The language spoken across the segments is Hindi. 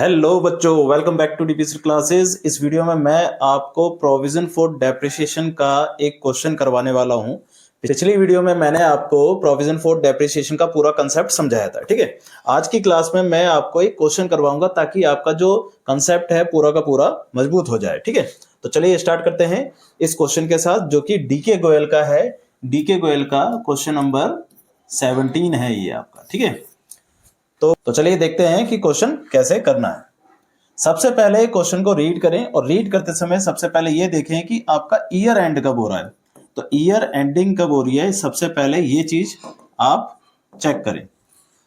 हेलो बच्चों, welcome back to DPC classes. इस वीडियो में मैं आपको प्रोविजन फॉर डेप्रिसिएशन का एक क्वेश्चन करवाने वाला हूं। पिछली वीडियो में मैंने आपको प्रोविजन फॉर डेप्रिसिएशन का पूरा कंसेप्ट समझाया था, ठीक है। आज की क्लास में मैं आपको एक क्वेश्चन करवाऊंगा ताकि आपका जो कंसेप्ट है पूरा का पूरा मजबूत हो जाए, ठीक है। तो चलिए स्टार्ट करते हैं इस क्वेश्चन के साथ, जो कि डीके गोयल का है। डीके गोयल का क्वेश्चन नंबर 17 है ये आपका, ठीक है। तो चलिए देखते हैं कि क्वेश्चन कैसे करना है। सबसे पहले क्वेश्चन को रीड करें और रीड करते समय सबसे पहले ये देखें कि आपका ईयर एंड कब हो रहा है। तो ईयर एंडिंग कब हो रही है, सबसे पहले ये चीज आप चेक करें।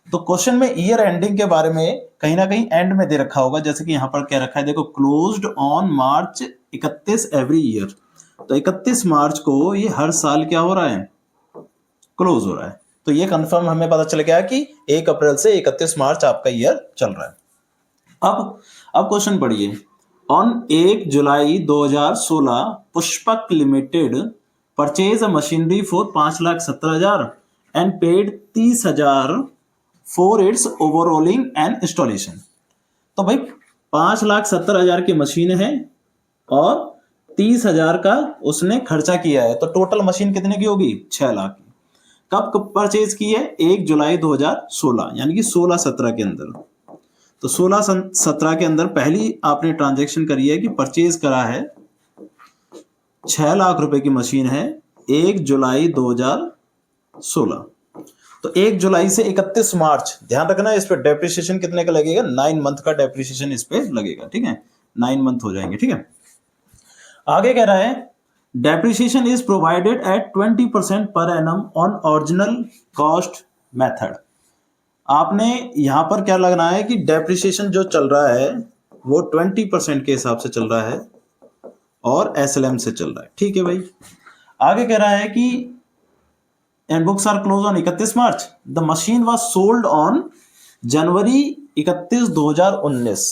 तो क्वेश्चन में ईयर एंडिंग के बारे में कहीं ना कहीं एंड में दे रखा होगा, जैसे कि यहां पर क्या रखा है, देखो, closed on March 31 every year. तो 31 मार्च को ये हर साल क्या हो रहा है, क्लोज हो रहा है। तो ये कंफर्म हमें पता चल गया कि 1 अप्रैल से 31 मार्च आपका ईयर चल रहा है। अब क्वेश्चन पढ़िए। On 1 July 2016 Pushpak limited purchase a machinery for 5,70,000 and paid 30,000 for its overhauling and installation. तो भाई 5,70,000 की मशीन है और 30,000 का उसने खर्चा किया है, तो टोटल मशीन कितने की होगी, 6 लाख की। कब परचेज की है, 1 जुलाई 2016, यानी कि 16-17 के अंदर। तो 16-17 के अंदर पहली आपने ट्रांजैक्शन करी है कि परचेज करा है, 6 लाख रुपए की मशीन है, 1 जुलाई 2016। तो 1 जुलाई से 31 मार्च, ध्यान रखना इस पे डेप्रिसिएशन कितने का लगेगा, 9 मंथ का डेप्रिसिएशन इस पे लगेगा, ठीक है। 9 मंथ हो जाएंगे, ठीक है। आगे कह रहा है depreciation is provided eight 20% per annum on original cost method. आपने यहां पर क्या लगना है कि डेप्रिसिएशन जो चल रहा है वो 20% के हिसाब से चल रहा है और एसएलएम से चल रहा है, ठीक है भाई। आगे कह रहा है कि and books are close on 31 March, the machine was sold on January 31 2019।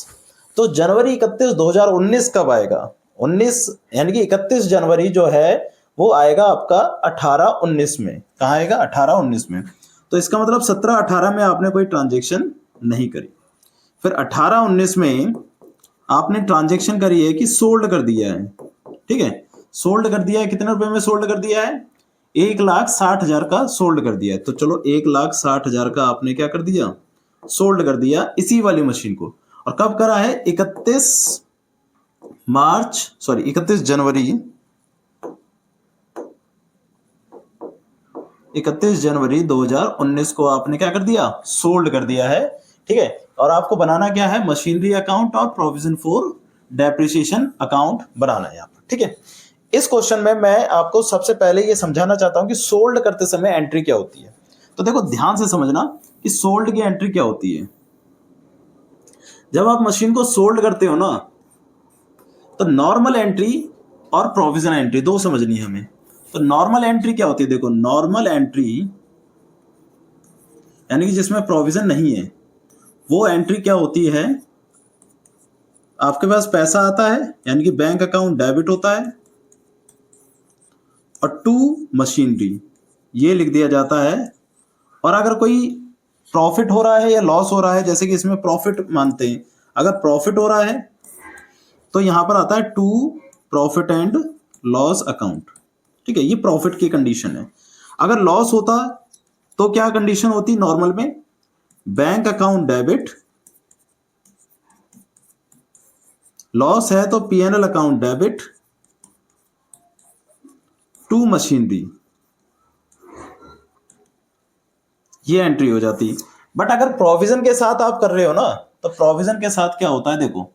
तो जनवरी 31 2019 कब आएगा, 19 यानी कि 31 जनवरी जो है वो आएगा आपका 18-19 में। कहाँ आएगा, 18-19 में। तो इसका मतलब 17-18 में आपने कोई ट्रांजेक्शन नहीं करी, फिर 18-19 में आपने ट्रांजेक्शन करी है कि सोल्ड कर दिया है, ठीक है। सोल्ड कर दिया है, कितने रुपए में सोल्ड कर दिया है, 1,60,000 का सोल्ड कर दिया है। तो चलो 1,60,000 का आपने क्या कर दिया, सोल्ड कर दिया इसी वाली मशीन को। और कब करा है, 31 जनवरी 2019 को आपने क्या कर दिया, सोल्ड कर दिया है, ठीक है। और आपको बनाना क्या है, मशीनरी अकाउंट और प्रोविजन फॉर डेप्रिसिएशन अकाउंट बनाना है यहाँ पर, ठीक है। इस क्वेश्चन में मैं आपको सबसे पहले ये समझाना चाहता हूं कि सोल्ड करते समय एंट्री क्या होती है। तो देखो ध्यान से समझना कि सोल्ड की एंट्री क्या होती है। जब आप मशीन को सोल्ड करते हो ना, तो नॉर्मल एंट्री और प्रोविजन एंट्री दो समझनी है हमें। तो नॉर्मल एंट्री क्या होती है, देखो, नॉर्मल एंट्री यानी कि जिसमें प्रोविजन नहीं है, वो एंट्री क्या होती है, आपके पास पैसा आता है यानी कि बैंक अकाउंट डेबिट होता है, और टू मशीनरी ये लिख दिया जाता है। और अगर कोई प्रॉफिट हो रहा है या लॉस हो रहा है, जैसे कि इसमें प्रॉफिट मानते हैं, अगर प्रॉफिट हो रहा है तो यहां पर आता है to profit and loss account, ठीक है। ये प्रॉफिट की कंडीशन है। अगर लॉस होता तो क्या कंडीशन होती नॉर्मल में, बैंक अकाउंट डेबिट, लॉस है तो PNL account debit, to machinery, ये एंट्री हो जाती। बट अगर प्रोविजन के साथ आप कर रहे हो ना, तो प्रोविजन के साथ क्या होता है, देखो,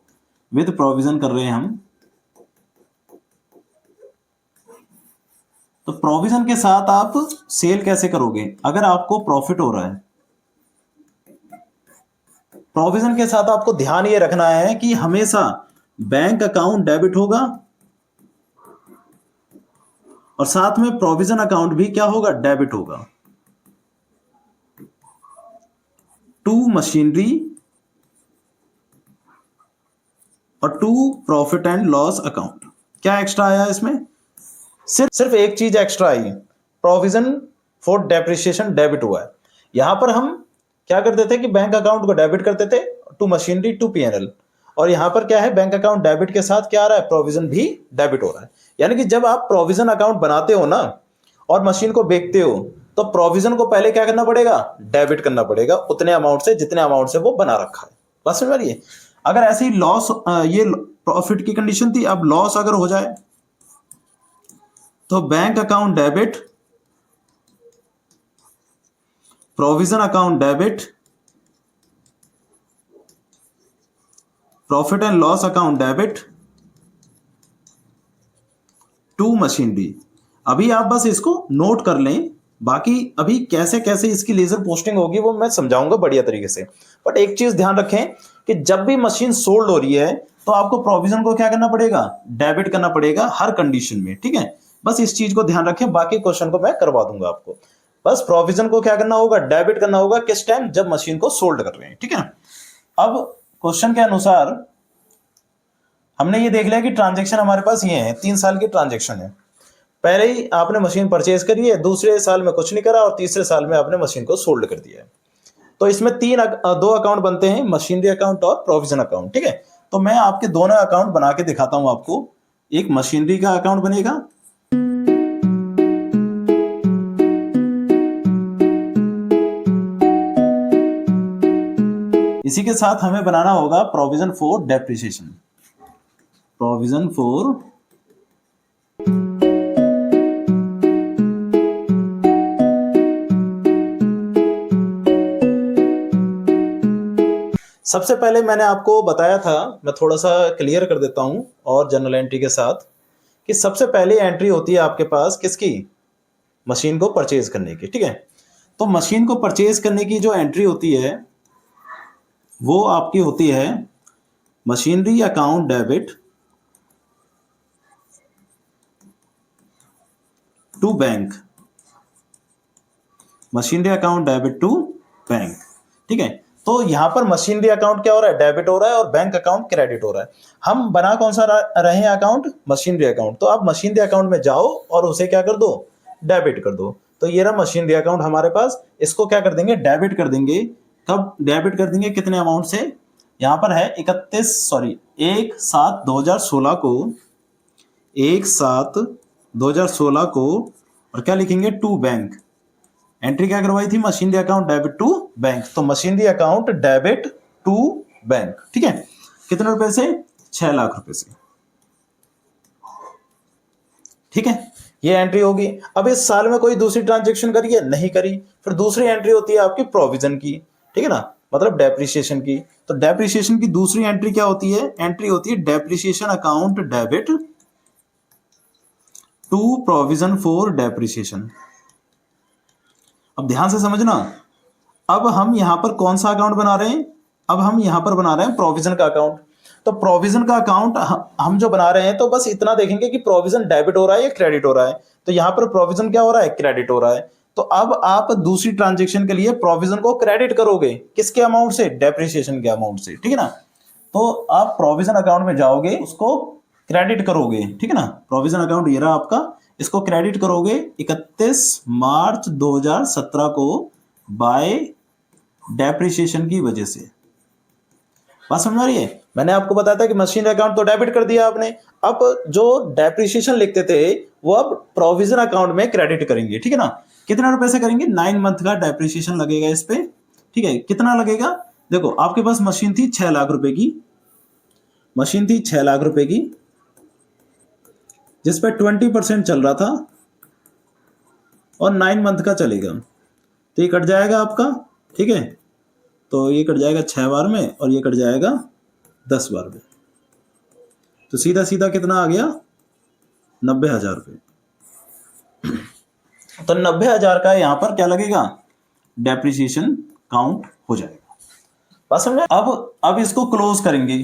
विद प्रोविजन कर रहे हैं हम, तो प्रोविजन के साथ आप सेल कैसे करोगे, अगर आपको प्रॉफिट हो रहा है। प्रोविजन के साथ आपको ध्यान ये रखना है कि हमेशा बैंक अकाउंट डेबिट होगा और साथ में प्रोविजन अकाउंट भी क्या होगा, डेबिट होगा। टू मशीनरी और to profit and loss account. क्या एक्स्ट्रा आया इसमें, सिर्फ एक चीज एक्स्ट्रा आई, प्रोविजन फॉर डेप्रिसिएशन डेबिट हुआ है। यहां पर हम क्या करते थे कि बैंक अकाउंट को डेबिट करते थे, टू मशीनरी टू पीएनएल। और यहाँ पर क्या है, बैंक अकाउंट डेबिट के साथ क्या आ रहा है, प्रोविजन भी डेबिट हो रहा है। यानी कि जब आप प्रोविजन अकाउंट बनाते हो ना और मशीन को बेचते हो, तो प्रोविजन को पहले क्या करना पड़ेगा, डेबिट करना पड़ेगा उतने अमाउंट से जितने अमाउंट से वो बना रखा है। बात समझ में आ रही है। अगर ऐसे ही लॉस, ये प्रॉफिट की कंडीशन थी, अब लॉस अगर हो जाए तो bank account debit, provision account debit, profit and loss account debit to machinery. अभी आप बस इसको नोट कर लें, बाकी अभी कैसे कैसे इसकी लेजर पोस्टिंग होगी वो मैं समझाऊंगा बढ़िया तरीके से। बट एक चीज ध्यान रखें कि जब भी मशीन सोल्ड हो रही है तो आपको प्रोविजन को क्या करना पड़ेगा, डेबिट करना पड़ेगा हर कंडीशन में, ठीक है। बस इस चीज को ध्यान रखें, बाकी क्वेश्चन को मैं करवा दूंगा आपको। बस प्रोविजन को क्या करना होगा, डेबिट करना होगा, किस टाइम, जब मशीन को सोल्ड कर रहे हैं, ठीक है ना। अब क्वेश्चन के अनुसार हमने ये देख लिया कि ट्रांजेक्शन हमारे पास ये है, 3 साल की ट्रांजेक्शन है। पहले ही आपने मशीन परचेज करी है, दूसरे साल में कुछ नहीं करा और तीसरे साल में आपने मशीन को सोल्ड कर दिया है। तो इसमें दो अकाउंट बनते हैं, मशीनरी अकाउंट और प्रोविजन अकाउंट, ठीक है। तो मैं आपके दोनों अकाउंट बना के दिखाता हूं आपको। एक मशीनरी का अकाउंट बनेगा, इसी के साथ हमें बनाना होगा provision for depreciation, provision for सबसे पहले मैंने आपको बताया था, मैं थोड़ा सा क्लियर कर देता हूं और जनरल एंट्री के साथ, कि सबसे पहले एंट्री होती है आपके पास किसकी, मशीन को परचेज करने की, ठीक है। तो मशीन को परचेज करने की जो एंट्री होती है वो आपकी होती है machinery account debit to bank, machinery account debit to bank, ठीक है। तो यहां पर मशीनरी अकाउंट क्या हो रहा है, डेबिट हो रहा है, और बैंक अकाउंट क्रेडिट हो रहा है। हम बना कौन सा रहे हैं अकाउंट, मशीनरी अकाउंट। तो आप मशीनरी अकाउंट में जाओ और उसे क्या कर दो, डेबिट कर दो। तो ये रहा मशीनरी अकाउंट हमारे पास, इसको क्या कर देंगे, डेबिट कर देंगे। कब डेबिट कर देंगे, कितने अमाउंट से, यहां पर है 1/7/2016 को, 1/7/2016 को, और क्या लिखेंगे, टू बैंक। एंट्री क्या करवाई थी, machinery account debit to bank. तो machinery account debit to bank, ठीक है। कितने रुपए से, 6 लाख रुपए से, ठीक है। ये एंट्री होगी। अब इस साल में कोई दूसरी ट्रांजेक्शन करी है, नहीं करी, फिर दूसरी एंट्री होती है आपकी प्रोविजन की, ठीक है ना, मतलब डेप्रिसिएशन की। तो डेप्रिसिएशन की दूसरी एंट्री क्या होती है, एंट्री होती है depreciation account debit to provision for depreciation. अब ध्यान से समझना, अब हम यहां पर कौन सा अकाउंट बना रहे हैं, अब हम यहां पर बना रहे हैं प्रोविजन का अकाउंट। तो प्रोविजन का अकाउंट हम जो बना रहे हैं, तो बस इतना देखेंगे कि प्रोविजन डेबिट हो रहा है या क्रेडिट हो रहा है। तो यहां पर प्रोविजन क्या हो रहा है, क्रेडिट हो रहा है। तो अब आप दूसरी ट्रांजेक्शन के लिए प्रोविजन को क्रेडिट करोगे, किसके अमाउंट से, डेप्रिसिएशन के अमाउंट से, ठीक है ना। तो आप प्रोविजन अकाउंट में जाओगे, उसको क्रेडिट करोगे, ठीक है ना। प्रोविजन अकाउंट ये रहा आपका, इसको क्रेडिट करोगे 31 मार्च 2017 को बाय डेप्रिसिएशन की वजह से। बात समझ आ रही है। मैंने आपको बताया था कि मशीन अकाउंट तो डेबिट कर दिया आपने, अब जो डेप्रिसिएशन लिखते थे वो अब प्रोविजन अकाउंट में क्रेडिट करेंगे, ठीक है ना। कितना रुपए से करेंगे, 9 मंथ का डेप्रिसिएशन लगेगा इस पे, ठीक है। कितना लगेगा, देखो आपके पास मशीन थी 6 लाख रुपए की, मशीन थी 6 लाख रुपए की, जिस पे 20% चल रहा था और 9 मंथ का चलेगा। तो ये कट जाएगा आपका, ठीक है। तो ये कट जाएगा 6 बार में और ये कट जाएगा 10 बार में। तो सीधा सीधा कितना आ गया, 90,000 रुपये। तो 90,000 का यहां पर क्या लगेगा, डेप्रिसिएशन काउंट हो जाएगा। बस समझे। अब इसको क्लोज करेंगे।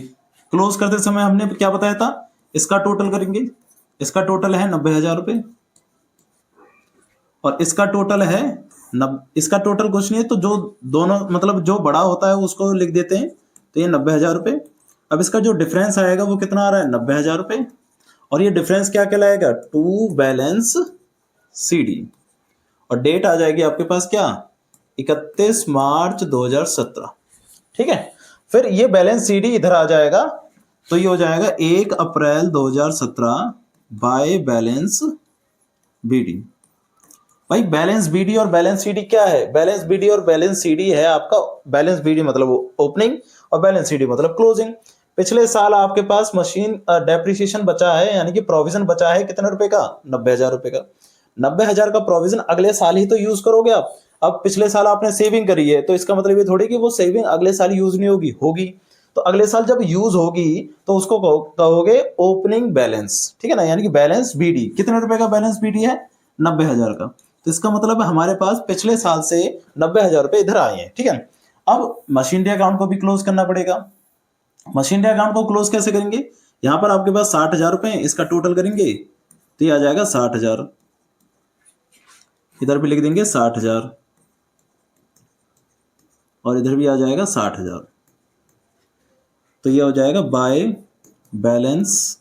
क्लोज करते समय हमने क्या बताया था, इसका टोटल करेंगे। इसका टोटल है 90,000 रुपये और इसका टोटल है इसका टोटल कुछ नहीं है, तो जो दोनों मतलब जो बड़ा होता है उसको लिख देते हैं। तो ये 90,000 रुपये। अब इसका जो डिफरेंस आएगा वो कितना आ रहा है, 90,000 रुपये। और ये डिफरेंस क्या कहलाएगा, टू बैलेंस CD। और डेट आ जाएगी आपके पास क्या, 31 मार्च 2017, ठीक है। फिर ये बैलेंस सीडी इधर आ जाएगा, तो ये हो जाएगा 1 अप्रैल 2017 बाय बैलेंस बीडी। भाई बैलेंस बीडी और बैलेंस सीडी क्या है? बैलेंस बीडी और बैलेंस सीडी है आपका, बैलेंस बीडी मतलब ओपनिंग और बैलेंस सीडी मतलब क्लोजिंग। पिछले साल आपके पास मशीन डेप्रिसिएशन बचा है, यानी कि प्रोविजन बचा है कितने रुपए का? 90,000 रुपए का। 90,000 का प्रोविजन अगले साल ही तो यूज करोगे आप। अब पिछले साल आपने सेविंग करी है, तो इसका मतलब ये थोड़ी कि वो सेविंग अगले साल यूज नहीं होगी, होगी। तो अगले साल जब यूज होगी तो उसको कहोगे ओपनिंग बैलेंस, ठीक है ना। यानी कि बैलेंस बीडी कितने रुपए का बैलेंस बीडी है? 90,000 का। तो इसका मतलब हमारे पास पिछले साल से 90,000 रुपए इधर आए हैं, ठीक है। अब मशीनरी अकाउंट को भी क्लोज करना पड़ेगा। मशीनरी अकाउंट को क्लोज कैसे करेंगे? यहां पर आपके पास 60,000 रुपए, इसका टोटल करेंगे तो ये आ जाएगा 60,000। इधर भी लिख देंगे 60,000 और इधर भी आ जाएगा 60,000। तो ये हो जाएगा बाय बैलेंस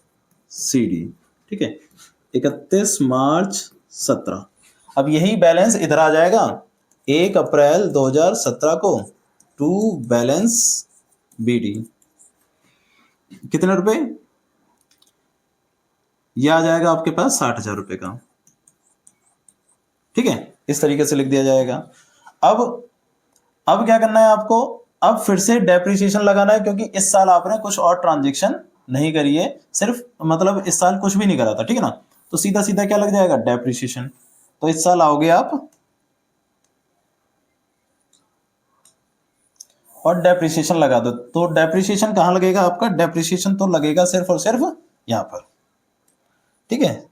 सीडी, ठीक है, 31 मार्च 17। अब यही बैलेंस इधर आ जाएगा 1 अप्रैल 2017 को टू बैलेंस बीडी। कितने रुपए? ये आ जाएगा आपके पास 60,000 रुपए का, ठीक है। इस तरीके से लिख दिया जाएगा। अब क्या करना है आपको? अब फिर से डेप्रिसिएशन लगाना है, क्योंकि इस साल आपने कुछ और ट्रांजेक्शन नहीं करी है, सिर्फ मतलब इस साल कुछ भी नहीं करा था, ठीक है ना। तो सीधा सीधा क्या लग जाएगा? डेप्रिसिएशन। तो इस साल आओगे आप और डेप्रिसिएशन लगा दो। तो डेप्रिसिएशन कहां लगेगा आपका? डेप्रिसिएशन तो लगेगा सिर्फ और सिर्फ यहां पर, ठीक है।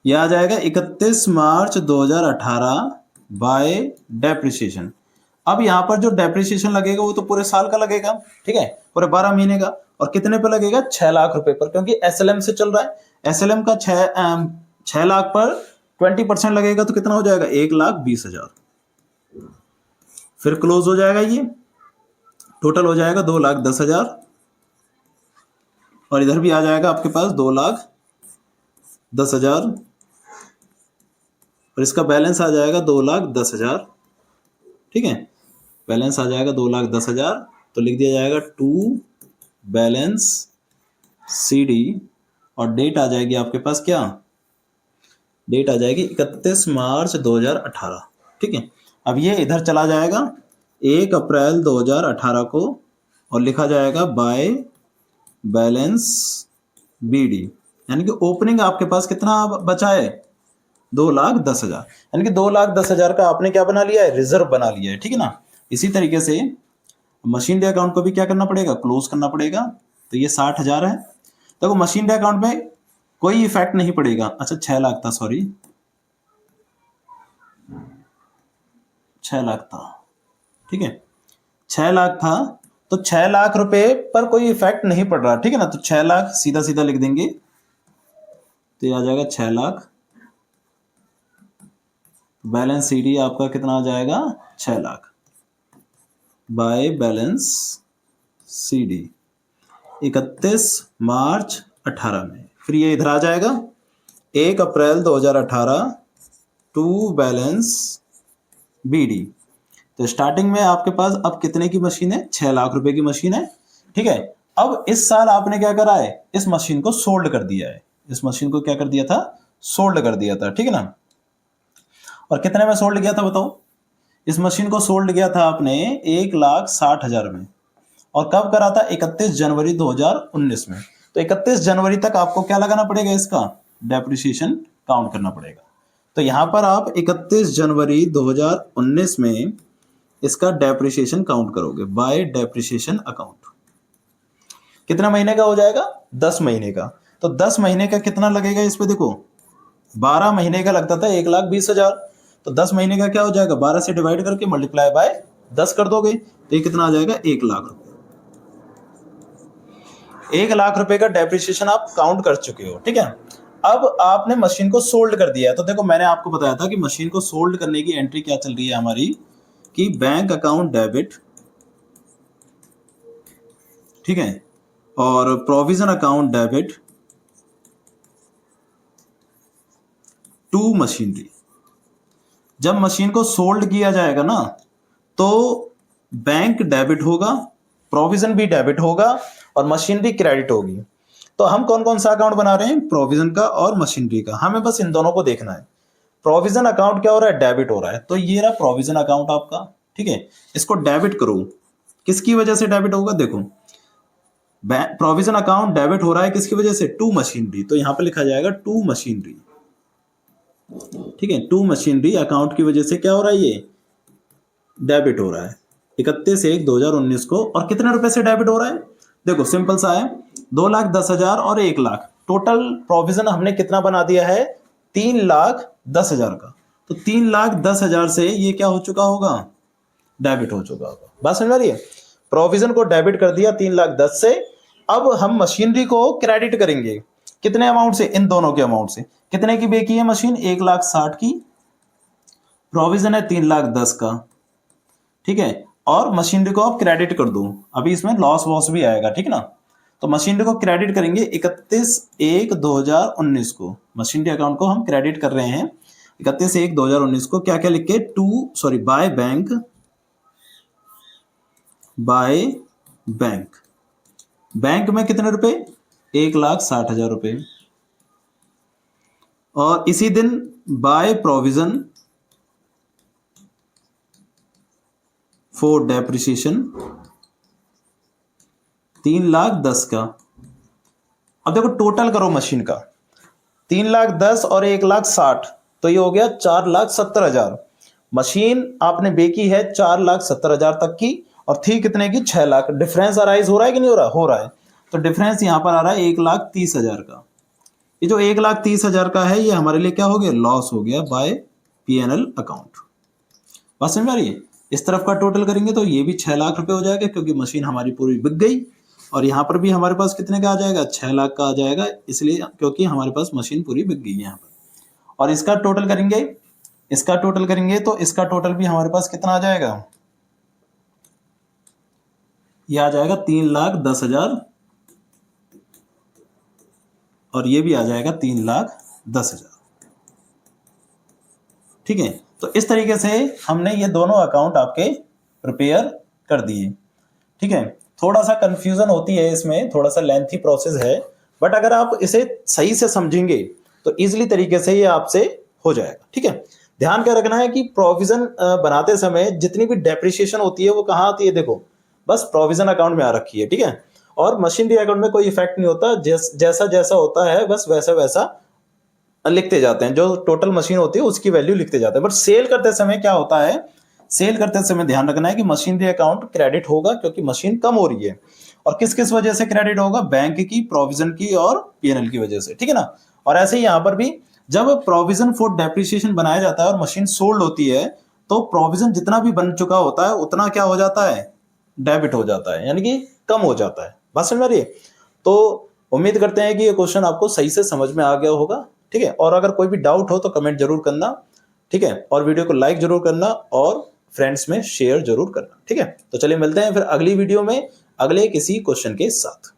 यह आ जाएगा 31 मार्च 2018 बाय डेप्रिसिएशन। अब यहां पर जो डेप्रिसिएशन लगेगा वो तो पूरे साल का लगेगा, ठीक है, पूरे 12 महीने का। और कितने पे लगेगा? 6 लाख रुपए पर, क्योंकि एसएलएम से चल रहा है। एसएलएम का 6 लाख पर 20% लगेगा तो कितना हो जाएगा? 1,20,000। फिर क्लोज हो जाएगा, ये टोटल हो जाएगा 2,10,000 और इधर भी आ जाएगा आपके पास 2,10,000 और इसका बैलेंस आ जाएगा 2,10,000, ठीक है। बैलेंस आ जाएगा 2,10,000, तो लिख दिया जाएगा टू बैलेंस सीडी और डेट आ जाएगी आपके पास क्या? डेट आ जाएगी 31 मार्च 2018, ठीक है। अब ये इधर चला जाएगा 1 अप्रैल 2018 को और लिखा जाएगा बाय बैलेंस बीडी, यानी कि ओपनिंग आपके पास कितना बचा है? 2,10,000, यानी कि 2,10,000 का आपने क्या बना लिया है? रिजर्व बना लिया है, ठीक है ना। इसी तरीके से मशीनरी अकाउंट को भी क्या करना पड़ेगा? क्लोज करना पड़ेगा। तो ये 60,000 है। देखो मशीनरी अकाउंट में कोई इफेक्ट नहीं पड़ेगा। अच्छा 6 लाख था, सॉरी 6 लाख था, ठीक है, 6 लाख था। तो 6 लाख रुपए पर कोई इफेक्ट नहीं पड़ रहा, ठीक है ना। तो 6 लाख सीधा सीधा लिख देंगे, तो ये आ जाएगा 6 लाख। बैलेंस सीडी आपका कितना आ जाएगा? 6 लाख बाय बैलेंस सीडी 31 मार्च 18 में। फिर ये इधर आ जाएगा 1 अप्रैल 2018 टू बैलेंस बीडी। तो स्टार्टिंग में आपके पास अब कितने की मशीन है? 6 लाख रुपए की मशीन है, ठीक है। अब इस साल आपने क्या करा है? इस मशीन को सोल्ड कर दिया है। इस मशीन को क्या कर दिया था? सोल्ड कर दिया था, ठीक है ना। और कितने में सोल्ड किया था बताओ? इस मशीन को सोल्ड किया था आपने 1,60,000 में। और कब करा था? 31 जनवरी 2019 में। तो 31 जनवरी तक आपको क्या लगाना पड़ेगा? इसका डेप्रिसिएशन काउंट करना पड़ेगा। तो यहां पर आप 31 जनवरी 2019 में इसका डेप्रिसिएशन काउंट करोगे बाय डेप्रिसिएशन अकाउंट। कितना महीने का हो जाएगा? 10 महीने का। तो 10 महीने का कितना लगेगा इस पे? देखो 12 महीने का लगता था 1,20,000, तो 10 महीने का क्या हो जाएगा? 12 से डिवाइड करके मल्टीप्लाई बाय 10 कर दोगे, तो ये कितना आ जाएगा? 1 लाख रुपए। 1 लाख रुपए का डेप्रिसिएशन आप काउंट कर चुके हो, ठीक है। अब आपने मशीन को सोल्ड कर दिया है। तो देखो मैंने आपको बताया था कि मशीन को सोल्ड करने की एंट्री क्या चल रही है हमारी, कि बैंक अकाउंट डेबिट, ठीक है, और provision account debit to machinery. जब मशीन को सोल्ड किया जाएगा ना, तो बैंक डेबिट होगा, प्रोविजन भी डेबिट होगा और मशीनरी क्रेडिट होगी। तो हम कौन कौन सा अकाउंट बना रहे हैं, प्रोविजन का और मशीनरी का। हमें बस इन दोनों को देखना है। प्रोविजन अकाउंट क्या हो रहा है, डेबिट हो रहा है, तो ये रहा प्रोविजन अकाउंट आपका, ठीक है। इसको डेबिट करो, किसकी वजह से डेबिट होगा, देखो प्रोविजन अकाउंट डेबिट हो रहा है किसकी वजह से, टू मशीनरी, तो यहां पे लिखा जाएगा टू मशीनरी, ठीक है। टू मशीनरी अकाउंट की वजह से क्या हो रहा है, ये डेबिट हो रहा है 31/1/2019 को। और कितने रुपए से डेबिट हो रहा है, देखो सिंपल सा है, 2,10,000 और 1,00,000, टोटल प्रोविजन हमने कितना बना दिया है, 3,10,000 का। तो 3,10,000 से ये क्या हो चुका होगा, डेबिट हो चुका होगा। बात समझ आ रही है, प्रोविजन को डेबिट कर दिया 3,10,000 से। अब हम मशीनरी को क्रेडिट करेंगे, कितने अमाउंट से, इन दोनों के अमाउंट से। कितने की बेची है मशीन, 1,60,000 की, प्रोविजन है 3,10,000 का, ठीक है। और मशीनरी को आप क्रेडिट कर दो, अभी इसमें लॉस वॉस भी आएगा, ठीक है ना। तो मशीनरी को क्रेडिट करेंगे 31/1/2019 को, मशीनरी अकाउंट को हम क्रेडिट कर रहे हैं 31/1/2019 को। क्या क्या लिख के, बाय बैंक, बैंक में कितने रुपए, 1,60,000 रुपए। और इसी दिन बाय प्रोविजन फॉर डेप्रिसिएशन 3,10,000 का। अब देखो टोटल करो मशीन का, 3,10,000 और 1,60,000, तो ये हो गया 4,70,000। मशीन आपने बेची है 4,70,000 तक की, और थी कितने की, 6,00,000। डिफरेंस अराइज हो रहा है कि नहीं हो रहा, हो रहा है। तो डिफरेंस यहां पर आ रहा है 1,30,000 का। ये जो 1,30,000 का है, ये हमारे लिए क्या हो गया, लॉस हो गया बाय P&L अकाउंट। बात समझ आ रही है। इस तरफ का टोटल करेंगे तो ये भी 6,00,000 रुपए हो जाएगा, क्योंकि मशीन हमारी पूरी बिक गई। और यहाँ पर भी हमारे पास कितने का आ जाएगा, 6,00,000 का आ जाएगा, इसलिए क्योंकि हमारे पास मशीन पूरी बिक गई है यहाँ पर। और इसका टोटल करेंगे, तो इसका टोटल भी हमारे पास कितना आ जाएगा, ये आ जाएगा 3,10,000, और ये भी आ जाएगा 3,10,000, ठीक है। तो इस तरीके से हमने ये दोनों अकाउंट आपके प्रिपेयर कर दिए, ठीक है। थोड़ा सा कंफ्यूजन होती है इसमें, थोड़ा सा लेंथी प्रोसेस है, बट अगर आप इसे सही से समझेंगे तो इजीली तरीके से ये आपसे हो जाएगा, ठीक है। ध्यान क्या रखना है कि प्रोविजन बनाते समय जितनी भी डेप्रिसिएशन होती है वो कहाँ आती है, देखो बस प्रोविजन अकाउंट में आ रखी है, ठीक है। और मशीनरी अकाउंट में कोई इफेक्ट नहीं होता, जैसा जैसा होता है बस वैसा वैसा लिखते जाते हैं, जो टोटल मशीन होती है उसकी वैल्यू लिखते जाते हैं। बट सेल करते समय क्या होता है, सेल करते समय ध्यान रखना है कि मशीनरी अकाउंट क्रेडिट होगा, क्योंकि मशीन कम हो रही है। और किस किस वजह से क्रेडिट होगा, बैंक की, प्रोविजन की और P&L की वजह से, ठीक है ना। और ऐसे ही यहाँ पर भी जब प्रोविजन फॉर डेप्रिसिएशन बनाया जाता है और मशीन सोल्ड होती है, तो प्रोविजन जितना भी बन चुका होता है उतना क्या हो जाता है, डेबिट हो जाता है, यानी कि कम हो जाता है। बात समझ में आ रही है। तो उम्मीद करते हैं कि ये क्वेश्चन आपको सही से समझ में आ गया होगा, ठीक है। और अगर कोई भी डाउट हो तो कमेंट जरूर करना, ठीक है। और वीडियो को लाइक जरूर करना और फ्रेंड्स में शेयर जरूर करना, ठीक है। तो चलिए मिलते हैं फिर अगली वीडियो में अगले किसी क्वेश्चन के साथ।